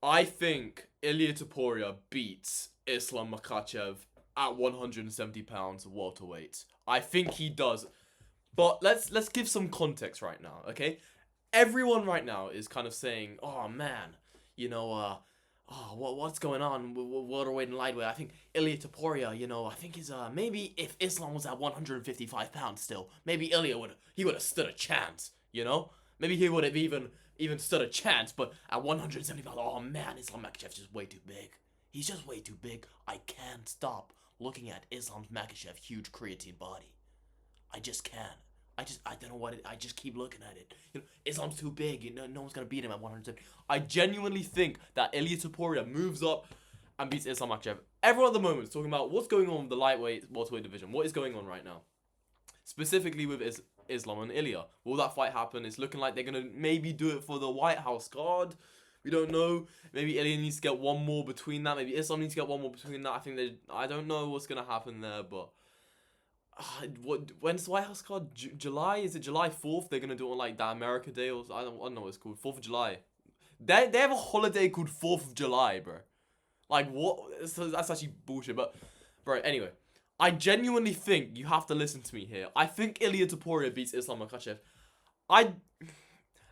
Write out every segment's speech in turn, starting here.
I think Ilia Topuria beats Islam Makhachev at 170 pounds welterweight. I think he does. But let's give some context right now, okay? Everyone right now is kind of saying, "Oh man, what's going on with welterweight and lightweight?" I think Ilia Topuria, I think is maybe if Islam was at 155 pounds still, maybe Ilia would have stood a chance, Maybe he would have even stood a chance, but at 170 pounds, oh man, Islam Makhachev just way too big. He's just way too big. I can't stop looking at Islam Makhachev huge creatine body. I just can't. I don't know what I just keep looking at it. Islam's too big. No one's gonna beat him at 170. I genuinely think that Ilia Topuria moves up and beats Islam Makhachev. Everyone at the moment is talking about what's going on with the lightweight, welterweight division. What is going on right now? Specifically with Islam and Ilia. Will that fight happen? It's looking like they're gonna maybe do it for the White House card. We don't know. Maybe Ilia needs to get one more between that. Maybe Islam needs to get one more between that. I don't know what's gonna happen there, but when's the White House card? July? Is it July 4th? They're gonna do it on like that America Day or I don't know what it's called. 4th of July. They have a holiday called 4th of July, bro. Like what? So that's actually bullshit. But bro, anyway, I genuinely think you have to listen to me here. I think Ilia Topuria beats Islam Makhachev.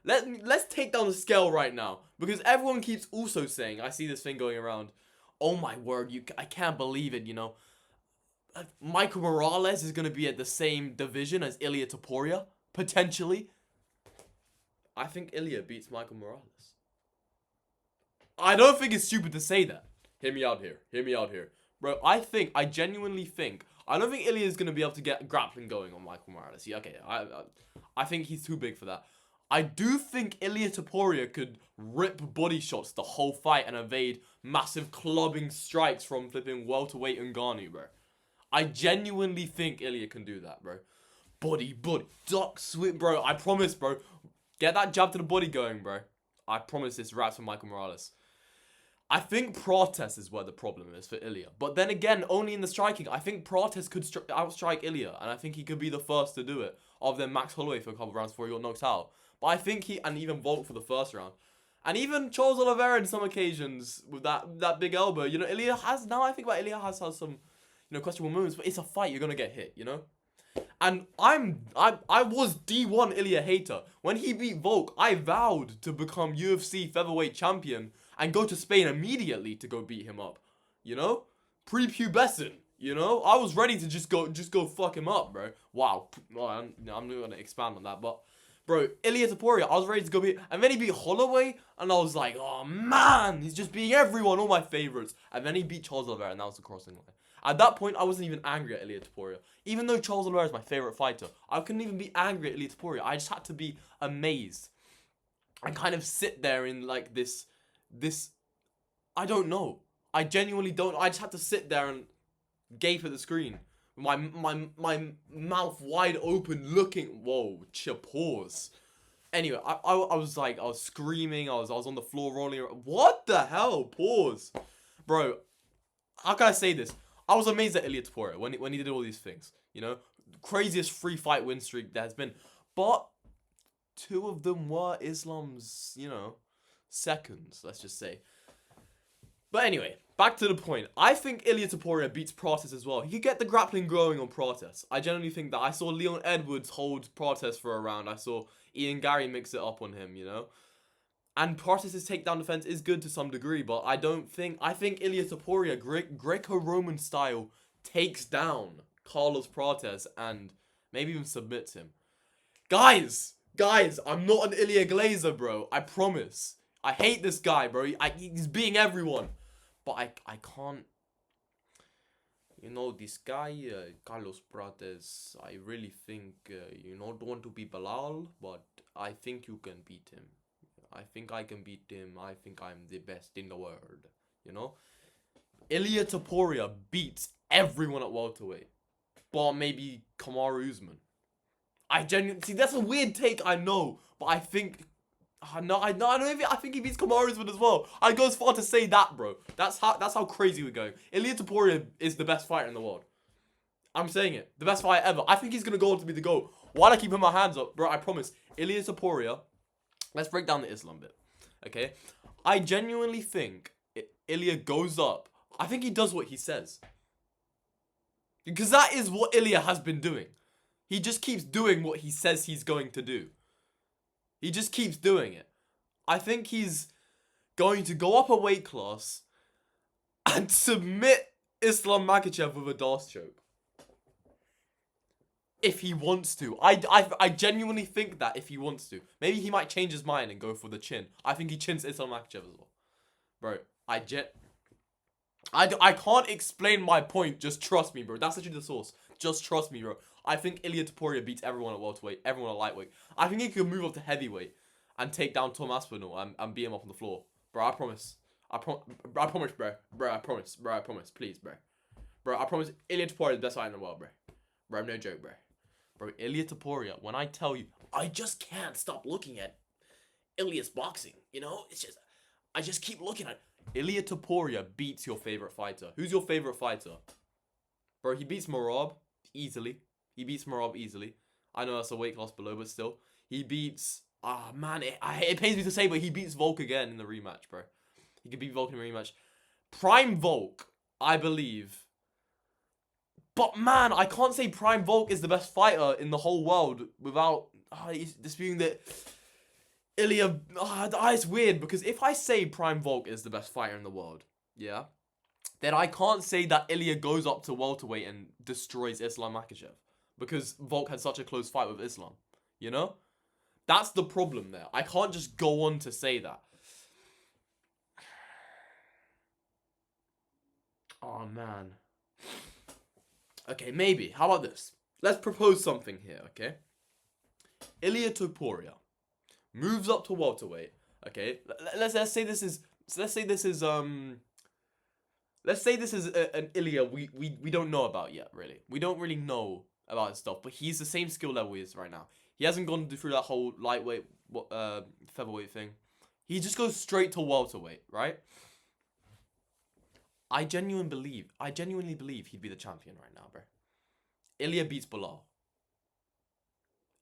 Let's take down the scale right now because everyone keeps also saying, I see this thing going around. Oh my word, I can't believe it. Michael Morales is gonna be at the same division as Ilia Topuria potentially. I think Ilia beats Michael Morales. I don't think it's stupid to say that. Hear me out here. Bro, I genuinely think, I don't think Ilia is going to be able to get grappling going on Michael Morales. Yeah, okay, I think he's too big for that. I do think Ilia Topuria could rip body shots the whole fight and evade massive clubbing strikes from flipping welterweight Ngannou, bro. I genuinely think Ilia can do that, bro. Body, duck, sweep, bro. I promise, bro. Get that jab to the body going, bro. I promise this wraps for Michael Morales. I think Prates is where the problem is for Ilia. But then again, only in the striking. I think Prates could outstrike Ilia. And I think he could be the first to do it. Other than Max Holloway for a couple of rounds before he got knocked out. But I think and even Volk for the first round. And even Charles Oliveira in some occasions with that big elbow. Ilia has, now I think about Ilia has some, questionable moments. But it's a fight, you're going to get hit, And I was D1 Ilia hater. When he beat Volk, I vowed to become UFC featherweight champion and go to Spain immediately to go beat him up. Prepubescent. I was ready to just go fuck him up, bro. Wow. Well, I'm not gonna expand on that, but bro, Ilia Topuria, I was ready to go beat, and then he beat Holloway, and I was like, oh man, he's just beating everyone, all my favorites. And then he beat Charles Oliveira, and that was the crossing line. At that point, I wasn't even angry at Ilia Topuria. Even though Charles Oliveira is my favorite fighter, I couldn't even be angry at Ilia Topuria. I just had to be amazed and kind of sit there in like this. I don't know. I genuinely don't. I just had to sit there and gape at the screen, my mouth wide open, looking. Whoa, pause. Anyway, I was screaming. I was on the floor rolling around. What the hell? Pause, bro. How can I say this? I was amazed at Ilia Topuria when he did all these things. Craziest free fight win streak there has been. But 2 of them were Islam's, seconds, let's just say. But anyway, back to the point. I think Ilia Topuria beats Prates as well. He could get the grappling growing on Prates. I generally think that. I saw Leon Edwards hold Prates for a round. I saw Ian Gary mix it up on him, And Prates' takedown defense is good to some degree, but I think Ilia Topuria, Greco-Roman style, takes down Carlos Prates and maybe even submits him. Guys, I'm not an Ilia Glazer, bro. I promise. I hate this guy, bro. He's beating everyone. But I can't. This guy, Carlos Prates, I really think, don't want to be Bilal, but I think you can beat him. I think I can beat him. I think I'm the best in the world. Ilia Topuria beats everyone at welterweight. But maybe Kamaru Usman. I genuinely see that's a weird take, I know, but I think I think he beats Kamaru Usman as well. I'd go as far to say that, bro. That's how crazy we're going. Ilia Topuria is the best fighter in the world. I'm saying it. The best fighter ever. I think he's gonna go on to be the GOAT. While I keep my hands up, bro, I promise. Ilia Topuria. Let's break down the Islam bit. Okay? I genuinely think Ilia goes up. I think he does what he says. Because that is what Ilia has been doing. He just keeps doing what he says he's going to do. He just keeps doing it. I think he's going to go up a weight class and submit Islam Makhachev with a Darce choke. If he wants to. I genuinely think that if he wants to. Maybe he might change his mind and go for the chin. I think he chins Islam Makhachev as well. Bro, I can't explain my point. Just trust me, bro. That's literally the source. Just trust me, bro. I think Ilia Topuria beats everyone at welterweight, everyone at lightweight. I think he could move up to heavyweight and take down Tom Aspinall and beat him up on the floor. Bro, I promise. I promise, bro. Bro, I promise. Bro, I promise. Please, bro. Bro, I promise Ilia Topuria is the best fighter in the world, bro. Bro, no joke, bro. Bro, Ilia Topuria, when I tell you, I just can't stop looking at Ilia's boxing, you know? It's just, I just keep looking at Ilia Topuria beats your favorite fighter. Who's your favorite fighter? Bro, he beats Merab easily. He beats Merab easily. I know that's a weight class below, but still. He beats... Ah, man, it pains me to say, but he beats Volk again in the rematch, bro. He could beat Volk in the rematch. Prime Volk, I believe. But, man, I can't say Prime Volk is the best fighter in the whole world without disputing that... Ilia... it's weird, because if I say Prime Volk is the best fighter in the world, yeah, then I can't say that Ilia goes up to welterweight and destroys Islam Makhachev. Because Volk had such a close fight with Islam, you know? That's the problem there. I can't just go on to say that. Oh, man. Okay, maybe. How about this? Let's propose something here, okay? Ilia Topuria moves up to welterweight, okay? Let's say this is an Ilia we don't know about yet, really. We don't really know about his stuff, but he's the same skill level he is right now. He hasn't gone through that whole lightweight, featherweight thing. He just goes straight to welterweight, right? I genuinely believe he'd be the champion right now, bro. Ilia beats Bilal.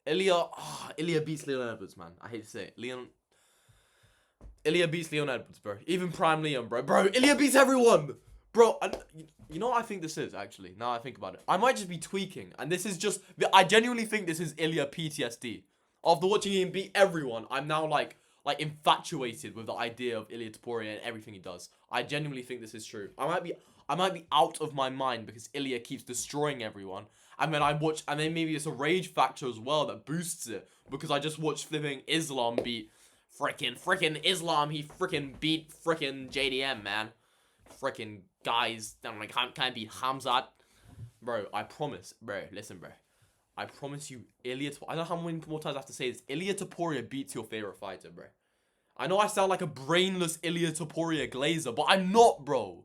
Ilia beats Leon Edwards, man. I hate to say it. Ilia beats Leon Edwards, bro. Even Prime Leon, bro. Bro, Ilia beats everyone! Bro, you know what I think this is, actually? Now I think about it. I might just be tweaking. And this is just... I genuinely think this is Ilia PTSD. After watching him beat everyone, I'm now, like infatuated with the idea of Ilia Topuria and everything he does. I genuinely think this is true. I might be out of my mind because Ilia keeps destroying everyone. And then and then maybe it's a rage factor as well that boosts it. Because I just watched flipping Islam beat... Frickin' Islam, he frickin' beat frickin' JDM, man. Frickin' guys, can't beat Hamzat. Bro, I promise, bro, listen, bro. I promise you, Ilia Topuria, I don't know how many more times I have to say this. Ilia Topuria beats your favorite fighter, bro. I know I sound like a brainless Ilia Topuria glazer, but I'm not, bro.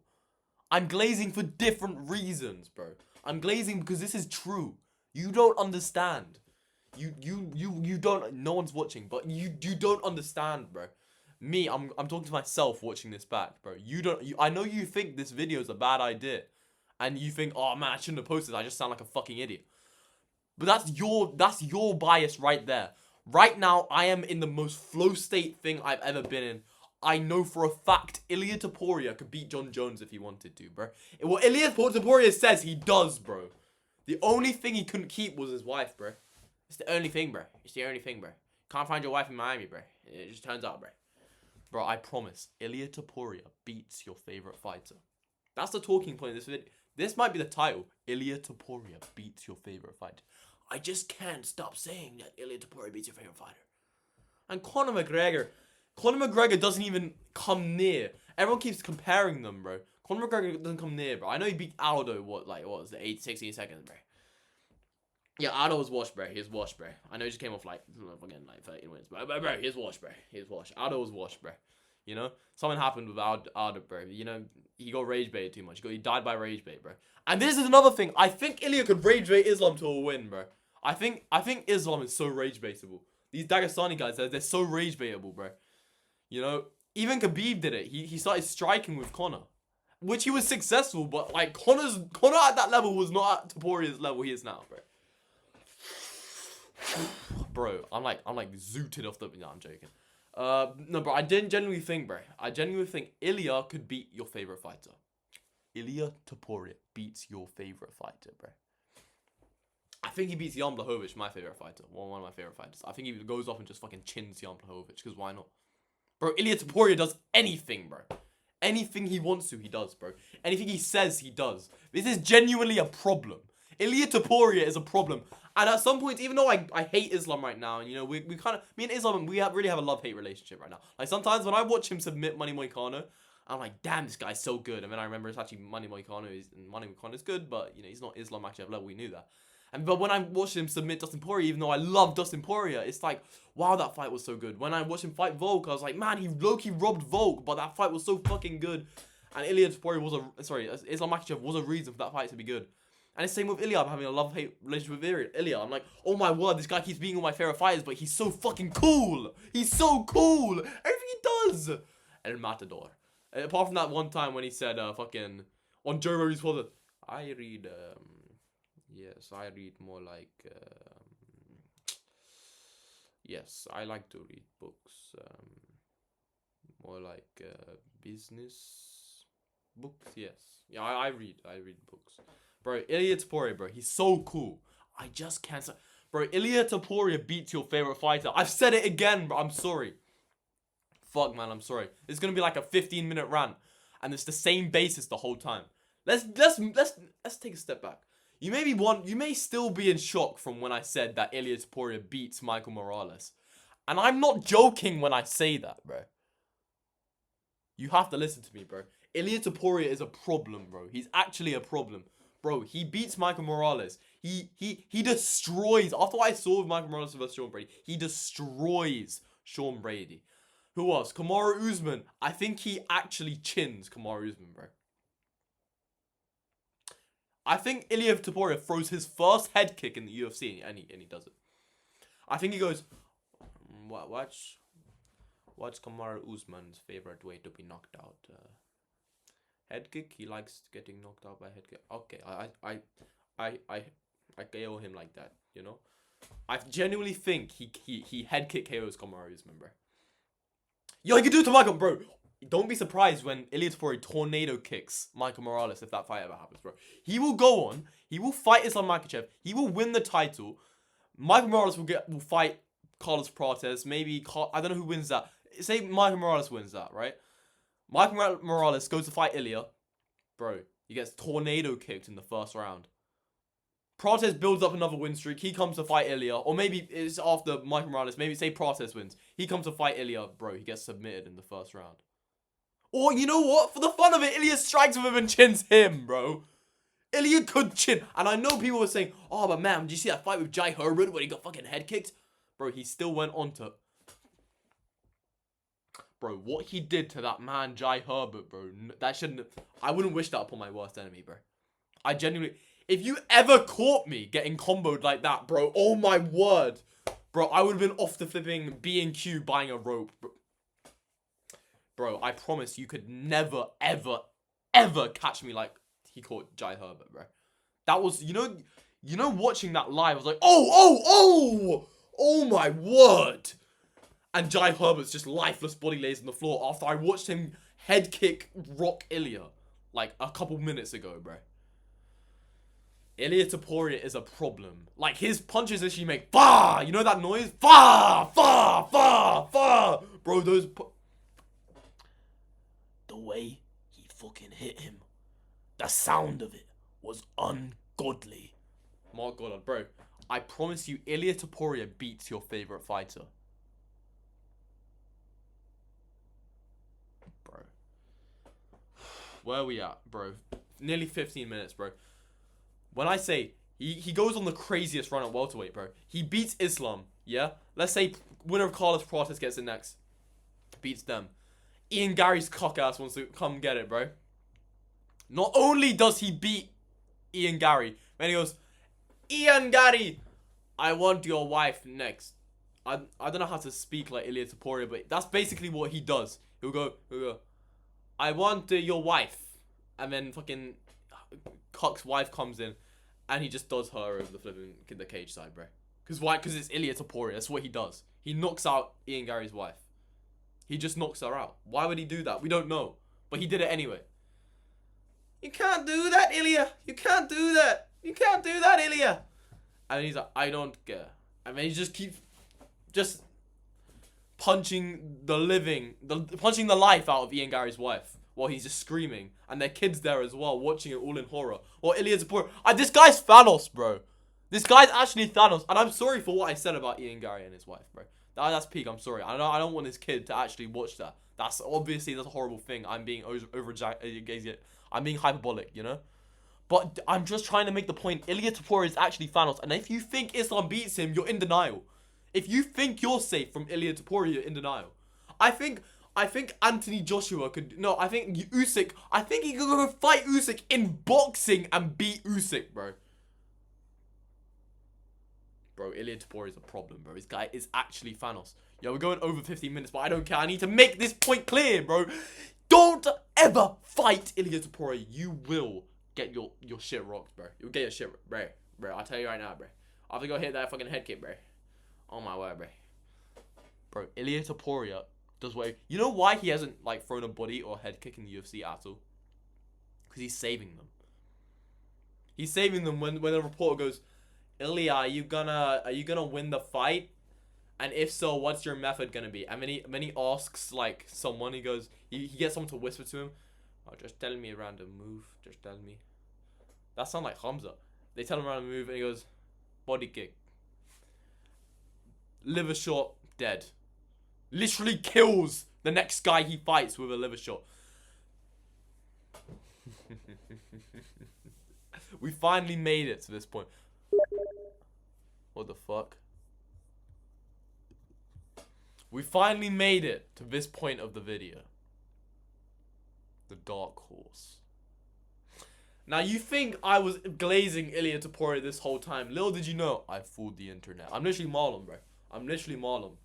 I'm glazing for different reasons, bro. I'm glazing because this is true. You don't understand. You don't, no one's watching, but you don't understand, bro. Me, I'm talking to myself watching this back, bro. I know you think this video is a bad idea. And you think, oh man, I shouldn't have posted, I just sound like a fucking idiot. But that's your bias right there. Right now, I am in the most flow state thing I've ever been in. I know for a fact Ilia Topuria could beat John Jones if he wanted to, bro. What Ilia Topuria says he does, bro. The only thing he couldn't keep was his wife, bro. It's the only thing, bro. It's the only thing, bro. Can't find your wife in Miami, bro. It just turns out, bro. Bro, I promise, Ilia Topuria beats your favorite fighter. That's the talking point of this video. This might be the title. Ilia Topuria beats your favorite fighter. I just can't stop saying that Ilia Topuria beats your favorite fighter. And Conor McGregor doesn't even come near. Everyone keeps comparing them, bro. Conor McGregor doesn't come near, bro. I know he beat Aldo, what was it, 16 seconds, bro. Yeah, Aldo was washed, bro. He was washed, bro. I know he just came off, again, 13 wins. But, bro, he was washed, bro. He was washed. Aldo was washed, bro. You know? Something happened with Aldo, bro. You know, he got rage baited too much. He died by rage bait, bro. And this is another thing. I think Ilia could rage bait Islam to a win, bro. I think Islam is so rage baitable. These Dagestani guys, they're so rage baitable, bro. You know? Even Khabib did it. He started striking with Conor. Which he was successful, but, like, Conor at that level was not at Topuria's level he is now, bro. Bro, I'm like zooted off the... No, I'm joking. No, bro, I didn't genuinely think, bro. I genuinely think Ilia could beat your favorite fighter. Ilia Topuria beats your favorite fighter, bro. I think he beats Jan Blachowicz, my favorite fighter. One of my favorite fighters. I think he goes off and just fucking chins Jan Blachowicz, because why not? Bro, Ilia Topuria does anything, bro. Anything he wants to, he does, bro. Anything he says, he does. This is genuinely a problem. Ilia Topuria is a problem. And at some points, even though I hate Islam right now, and you know, we kind of, me and Islam, really have a love-hate relationship right now. Like, sometimes when I watch him submit Money Moicano, I'm like, damn, this guy's so good. And then I remember it's actually Money Moicano is good, but, you know, he's not Islam Makhachev level, we knew that. But when I watched him submit Dustin Poirier, even though I love Dustin Poirier, it's like, wow, that fight was so good. When I watched him fight Volk, I was like, man, he low-key robbed Volk, but that fight was so fucking good. And Ilia Topuria Islam Makhachev was a reason for that fight to be good. And it's the same with Ilia. I'm having a love-hate relationship with Ilia. I'm like, oh my word, this guy keeps being all my favorite fighters, but he's so fucking cool. He's so cool. Everything he does. El Matador. Apart from that one time when he said, fucking, on Joe Rogan's podcast, I read, yes, I read more like, yes, I like to read books, more like, business books, yes. Yeah, I read books. Bro, Ilia Topuria, bro, he's so cool. I just can't say, bro, Ilia Topuria beats your favorite fighter. I've said it again, bro, I'm sorry. Fuck, man, I'm sorry. It's gonna be like a 15-minute rant, and it's the same basis the whole time. Let's take a step back. You may still be in shock from when I said that Ilia Topuria beats Michael Morales. And I'm not joking when I say that, bro. You have to listen to me, bro. Ilia Topuria is a problem, bro. He's actually a problem. Bro, he beats Michael Morales. He destroys, after what I saw with Michael Morales versus Sean Brady, he destroys Sean Brady. Who else? Kamaru Usman. I think he actually chins Kamaru Usman, bro. I think Ilia Topuria throws his first head kick in the UFC, and he does it. I think he goes, what's Kamaru Usman's favorite way to be knocked out? Head kick. He likes getting knocked out by head kick. Okay, I KO him like that. You know, I genuinely think he head kick KOs Kamaru Usman, bro. Yo, he can do it to Michael, bro. Don't be surprised when Ilia Topuria tornado kicks Michael Morales if that fight ever happens, bro. He will go on. He will fight Islam Makhachev. He will win the title. Michael Morales will fight Carlos Prates. Maybe I don't know who wins that. Say Michael Morales wins that, right? Michael Morales goes to fight Ilia. Bro, he gets tornado kicked in the first round. Prates builds up another win streak. He comes to fight Ilia. Or maybe it's after Michael Morales. Maybe say Prates wins. He comes to fight Ilia. Bro, he gets submitted in the first round. Or, you know what? For the fun of it, Ilia strikes with him and chins him, bro. Ilia could chin. And I know people were saying, oh, but man, did you see that fight with Jai Herbert where he got fucking head kicked? Bro, he still went on to... Bro, what he did to that man, Jai Herbert, bro, that shouldn't... I wouldn't wish that upon my worst enemy, bro. I genuinely... If you ever caught me getting comboed like that, bro, oh my word. Bro, I would have been off the flipping B&Q buying a rope, bro. Bro, I promise you could never, ever, ever catch me like he caught Jai Herbert, bro. That was, you know, watching that live, I was like, oh my word. And Jai Herbert's just lifeless body lays on the floor after I watched him head kick Rock Ilia like a couple minutes ago, bro. Ilia Topuria is a problem. Like, his punches actually make fa. You know that noise? Fa, fa, fa, fa. Bro, those... The way he fucking hit him, the sound of it was ungodly. My God, bro, I promise you, Ilia Topuria beats your favorite fighter. Bro. Where are we at, bro? Nearly 15 minutes, bro. When I say he goes on the craziest run at welterweight, bro. He beats Islam, yeah? Let's say winner of Carlos Prates gets it next. Beats them. Ian Gary's cock-ass wants to come get it, bro. Not only does he beat Ian Gary, then he goes, Ian Gary, I want your wife next. I don't know how to speak like Ilia Topuria, but that's basically what he does. He'll go, I want your wife. And then fucking Cock's wife comes in, and he just does her over the flipping the cage side, bro. Because why? Because it's Ilia Topuria. That's what he does. He knocks out Ian Gary's wife. He just knocks her out. Why would he do that? We don't know. But he did it anyway. You can't do that, Ilia. You can't do that. You can't do that, Ilia. And he's like, I don't care. And then he just keeps punching the life out of Ian Gary's wife while he's just screaming. And their kids there as well, watching it all in horror. Or Ilia Topuria. This guy's Thanos, bro. This guy's actually Thanos. And I'm sorry for what I said about Ian Gary and his wife, bro. That's peak. I'm sorry. I don't want his kid to actually watch that. That's obviously a horrible thing. I'm being I'm being hyperbolic, you know. But I'm just trying to make the point. Ilia Topuria is actually Thanos, and if you think Islam beats him, you're in denial. If you think you're safe from Ilia Topuria, you're in denial. I think Anthony Joshua could. No, I think Usyk. I think he could go fight Usyk in boxing and beat Usyk, bro. Bro, Ilia Topuria is a problem, bro. This guy is actually Thanos. Yo, we're going over 15 minutes, but I don't care. I need to make this point clear, bro. Don't ever fight Ilia Topuria. You will get your shit rocked, bro. You'll get your shit rocked, bro. Bro, I'll tell you right now, bro. I have to go hit that fucking head kick, bro. Oh my word, bro. Bro, Ilia Topuria does what... You know why he hasn't, like, thrown a body or head kick in the UFC at all? Because he's saving them. He's saving them when a reporter goes... Ilia, are you gonna win the fight? And if so, what's your method gonna be? And then he asks like someone. He goes, he gets someone to whisper to him. Oh, just tell me a random move. Just tell me. That sounds like Hamza. They tell him a random move, and he goes, body kick. Liver shot, dead. Literally kills the next guy he fights with a liver shot. We finally made it to this point. What the fuck? We finally made it to this point of the video. The Dark Horse. Now you think I was glazing Ilia Topuria this whole time. Little did you know, I fooled the internet. I'm literally Marlon, bro. I'm literally Marlon.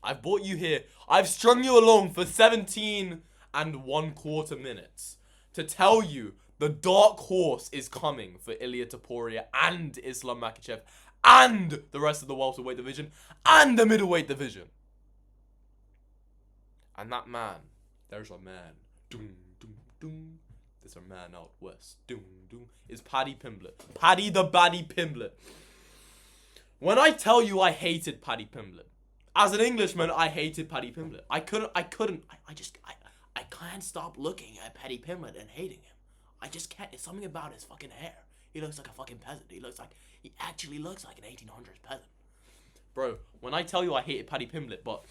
I've brought you here. I've strung you along for 17 1/4 minutes to tell you the Dark Horse is coming for Ilia Topuria and Islam Makhachev and the rest of the welterweight division and the middleweight division. And that man, there's a man. Doom, doom, doom. There's a man out west. Doom, doom. Is Paddy Pimblett. Paddy the Baddy Pimblett. When I tell you I hated Paddy Pimblett, as an Englishman, I hated Paddy Pimblett. I can't stop looking at Paddy Pimblett and hating him. I just can't. It's something about his fucking hair. He looks like a fucking peasant. He actually looks like an 1800s peasant. Bro, when I tell you I hated Paddy Pimblett, but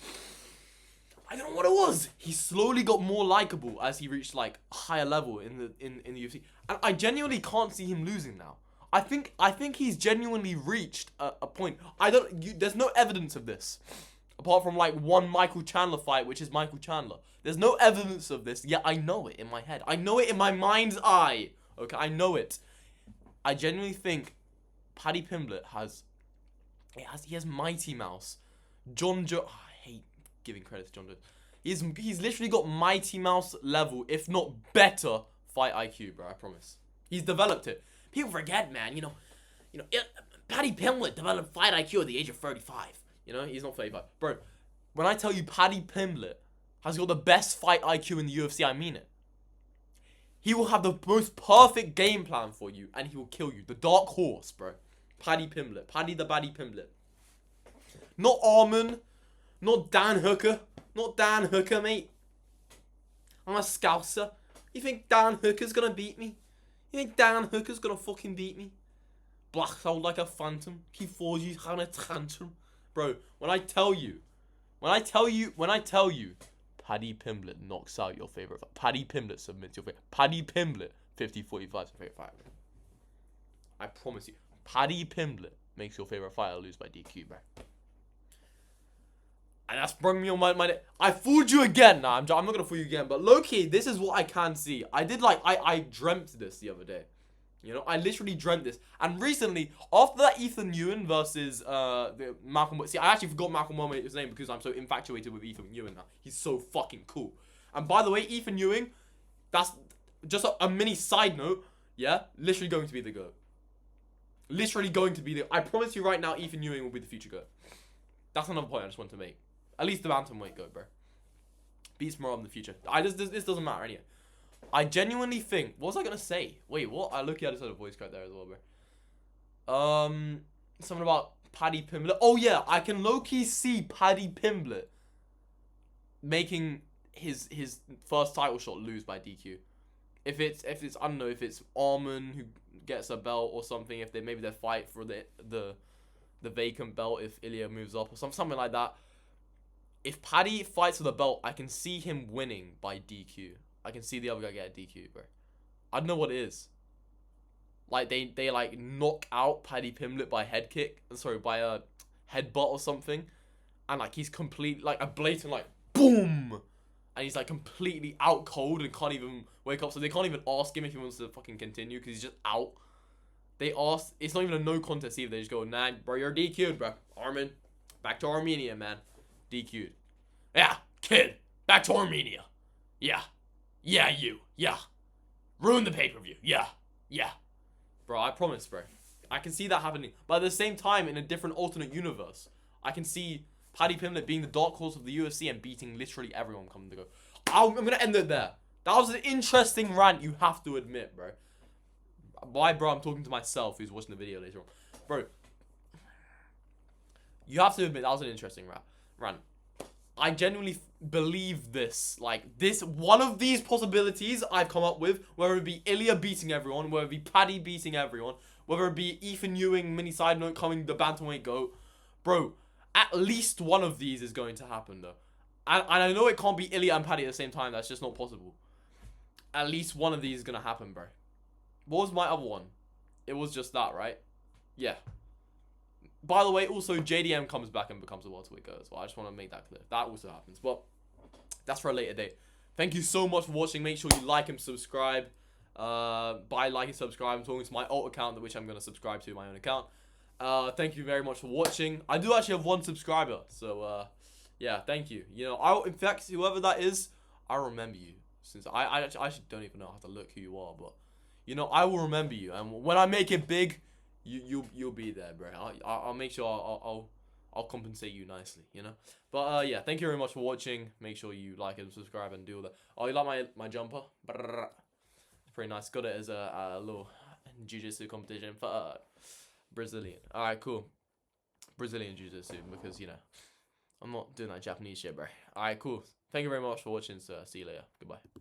I don't know what it was. He slowly got more likable as he reached like a higher level in the UFC. And I genuinely can't see him losing now. I think he's genuinely reached a point. There's no evidence of this. Apart from like one Michael Chandler fight, which is Michael Chandler. There's no evidence of this, yet I know it in my head. I know it in my mind's eye. Okay, I know it. I genuinely think Paddy Pimblett he has Mighty Mouse. John Jones. Oh, I hate giving credit to John Jones. He's literally got Mighty Mouse level, if not better, fight IQ, bro. I promise. He's developed it. People forget, man. Paddy Pimblett developed fight IQ at the age of 35. You know, he's not 35. Bro, when I tell you Paddy Pimblett has got the best fight IQ in the UFC, I mean it. He will have the most perfect game plan for you, and he will kill you. The Dark Horse, bro. Paddy Pimblett. Paddy the Baddy Pimblett. Not Armin. Not Dan Hooker. Not Dan Hooker, mate. I'm a Scouser. You think Dan Hooker's gonna beat me? You think Dan Hooker's gonna fucking beat me? Blacked out like a phantom. He falls you having a tantrum. Bro, when I tell you, Paddy Pimblett knocks out your favorite fight. Paddy Pimblett submits your favorite. Paddy Pimblett 50-45 is your favorite fight. I promise you. Paddy Pimblett makes your favorite fighter lose by DQ, bro. And that's brought me on my I fooled you again. Nah, I'm not gonna fool you again. But low-key, this is what I can see. I dreamt this the other day. You know, I literally dreamt this. And recently, after that Ethan Ewan versus the Malcolm... See, I actually forgot Malcolm Muhammad's name because I'm so infatuated with Ethan Ewan now. He's so fucking cool. And by the way, Ethan Ewing, that's just a mini side note. Yeah? Literally going to be the GOAT. Literally going to be the... I promise you right now, Ethan Ewing will be the future GOAT. That's another point I just want to make. At least the bantamweight goat, bro. Beats Morov in the future. This doesn't matter anyway. I genuinely think. What was I gonna say? Wait, what? I look at this other voice crack there as well, bro. Something about Paddy Pimblett. Oh yeah, I can low-key see Paddy Pimblett making his first title shot lose by DQ. If it's I don't know if it's Arman who gets a belt or something. If maybe they fight for the vacant belt if Ilia moves up or something like that. If Paddy fights for the belt, I can see him winning by DQ. I can see the other guy get a DQ, bro. I don't know what it is. Like they like knock out Paddy Pimblett by by a headbutt or something, and like he's complete like a blatant like boom, and he's like completely out cold and can't even wake up. So they can't even ask him if he wants to fucking continue because he's just out. They ask. It's not even a no contest either. They just go, nah, bro, you're DQ'd, bro. Armin, back to Armenia, man. DQ'd. Yeah, kid, back to Armenia. Yeah. Yeah, you. Yeah. Ruin the pay-per-view. Yeah. Yeah. Bro, I promise, bro. I can see that happening. But at the same time, in a different alternate universe, I can see Paddy Pimblett being the dark horse of the UFC and beating literally everyone coming to go. I'm going to end it there. That was an interesting rant, you have to admit, bro. Why, bro? I'm talking to myself who's watching the video later on. Bro, you have to admit that was an interesting rant. I genuinely believe this. Like, one of these possibilities I've come up with, whether it be Ilia beating everyone, whether it be Paddy beating everyone, whether it be Ethan Ewing, mini side note, coming the bantamweight GOAT. Bro, at least one of these is going to happen, though. And I know it can't be Ilia and Paddy at the same time. That's just not possible. At least one of these is going to happen, bro. What was my other one? It was just that, right? Yeah. By the way, also, JDM comes back and becomes a welterweight GOAT as well. I just want to make that clear. That also happens. But that's for a later date. Thank you so much for watching. Make sure you like and subscribe. By liking, subscribe, I'm talking to my alt account, which I'm going to subscribe to my own account. Thank you very much for watching. I do actually have 1 subscriber. So, yeah, thank you. You know, in fact, whoever that is, I remember you. Since I actually don't even know how to look who you are. But, you know, I will remember you. And when I make it big, you'll be there, bro. I'll make sure I'll compensate you nicely, you know. But yeah, thank you very much for watching. Make sure you like and subscribe and do all that. Oh, you like my jumper? It's pretty nice. Got it as a little jiu-jitsu competition for Brazilian. All right, cool. Brazilian jiu-jitsu because you know I'm not doing that Japanese shit, bro. All right, cool. Thank you very much for watching. So see you later. Goodbye.